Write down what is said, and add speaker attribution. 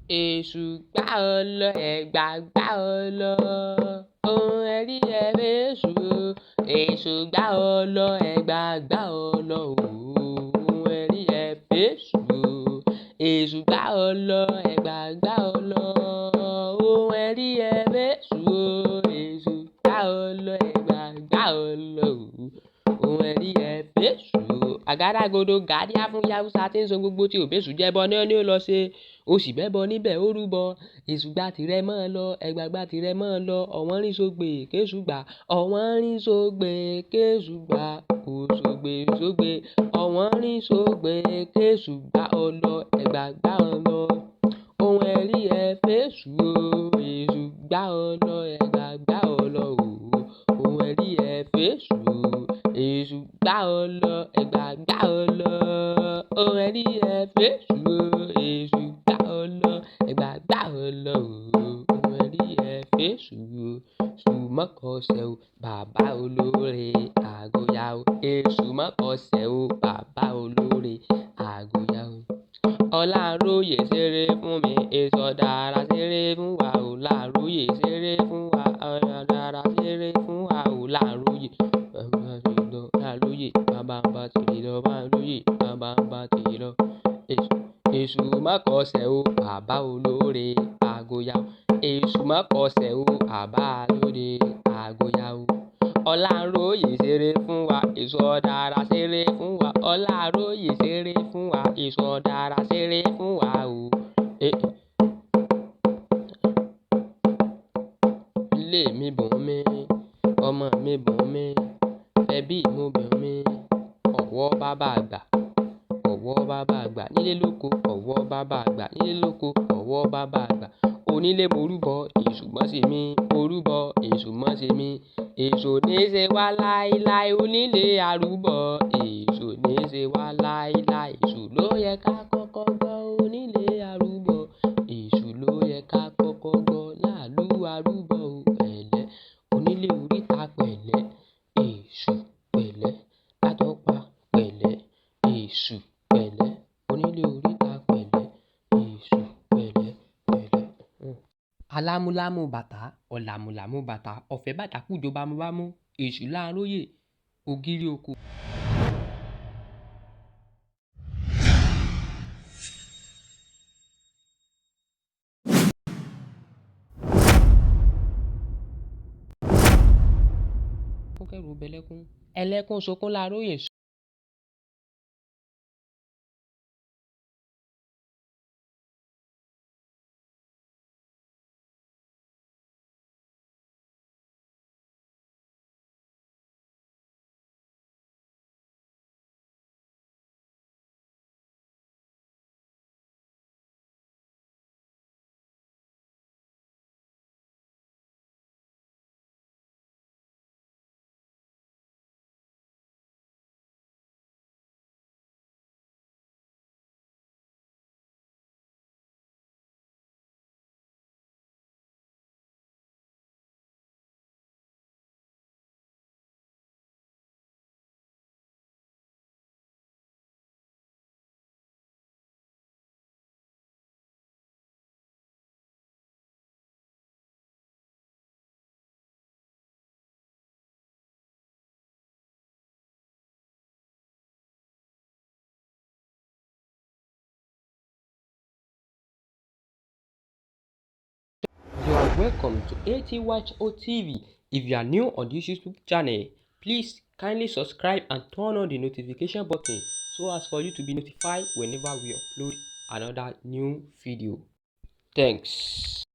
Speaker 1: Èṣù gbá ọ lọ, ẹ̀gbà gbá ọ lọ. Ohun ẹ̀rí ẹ f'Èṣù o. Èṣù gbá ọ lọ, ẹ̀gbà gbá ọ lọ. Ohun ẹ̀rí ẹ f'Èṣù o. Èṣù gbá ọ lọ, ẹ̀gbà gbá ọ lọ. Ohun ẹ̀rí ẹ f'Èṣù o. Èṣù gbá ọ lọ, ẹ̀gbà gbá ọ lọ. Ohun ẹ̀rí ẹ f'Èṣù o. Àgádágodo gàdíá fún Yáúsá tí ń so gbogbo tí òbésù jẹbọ ní ó ní ó lọ ṣe. Ó sì bẹ́bọ níbẹ̀ ó rúbọ. Èṣù gbá tirẹ̀ mọ́ ọ lọ, ẹ̀gbà gbá tirẹ̀ mọ́ ọ lọ. Ọ̀wọ́n rí sógbè kéṣù gbà, ọ̀wọ́n rí sógbè kéṣù gbà. Kò sógbè sógbè, ọ̀wọ́n rí sógbè kéṣù gbá ọ lọ, ẹ̀gbà gbá ọ lọ. Ohun ẹ̀rí ẹ f'Èṣù o. Èṣù gbá ọ lọ, ẹ̀gbà gbá ọ lọ. Ohun ẹ̀rí ẹ f'Èṣù o. Èṣù gbá ọ lọ, ẹ̀gbà gbá ọ lọ. Ohun ẹ̀rí ẹ f'Èṣù o. Èṣù gbá ọ lọ, ẹ̀gbà gbá ọ lọ. Ohun ẹ̀rí ẹ f'Èṣù o. Èṣù mọ́kọsẹ̀ o, bàbá olóore àgóyá o. Èṣù mọ́kọsẹ̀ o, bàbá olóore àgóyá o. Ọláróyè ṣeré fún mi, èso dára ṣeré fún wa o. Láróyè ṣeré fún wa, dára ṣeré fún wa o. Láróyè Láróyè, bàbá ń bá tèmi lọ, Láróyè, bàbá ń bá tèmi lọ. Èṣù mọ́kọsẹ̀ o, bàbá olóore àgóyá o. Èṣù mọ́kọsẹ̀ o, bàbá olóore àgóyá o. Ọláróyè ṣeré fún wa, èso dára ṣeré fún wa. Ọláróyè ṣeré fún wa, èso dára ṣeré fún wa o. Ilé mi bùn mi, ọmọ mi bùn mi, ẹbí mo bùn mi. Ọ̀wọ́ bàbá àgbà, ọ̀wọ́ bàbá àgbà nílé lóko, ọ̀wọ́ bàbá àgbà nílé lóko, ọ̀wọ́ bàbá àgbà. Onílé morúbọ, èṣù mọ́ ṣe mí, morúbọ, èṣù mọ́ ṣe mí. Èṣù ní ṣe wá láíláí, onílé àrúbọ. Èṣù ní ṣe wá láíláí, èṣù ló yẹ ká kọ́kọ́ gbọ́, onílé àrúbọ. Èṣù ló yẹ ká kọ́kọ́ gbọ́, Lálu àrúbọ o. Pẹ̀lẹ́, onílé oríta pẹ̀lẹ́, èṣù pẹ̀lẹ́, látọ́pa pẹ̀lẹ́, èṣù pẹ̀lẹ́, onílé oríta pẹ̀lẹ́, èṣù pẹ̀lẹ́ pẹ̀lẹ́. Alámúlámú bàtà, ọ̀làmúlámú bàtà, ọ̀fẹ́ bàtà kújọ bámúbámú, èṣù Láróyè, ògiri oko. Kẹ́rù bẹlẹ́kún, ẹlẹ́kún sunkún Láróyè sùn. You are welcome to Atyho TV. If you are new on this YouTube channel, please kindly subscribe and turn on the notification button so as for you to be notified whenever we upload another new video. Thanks.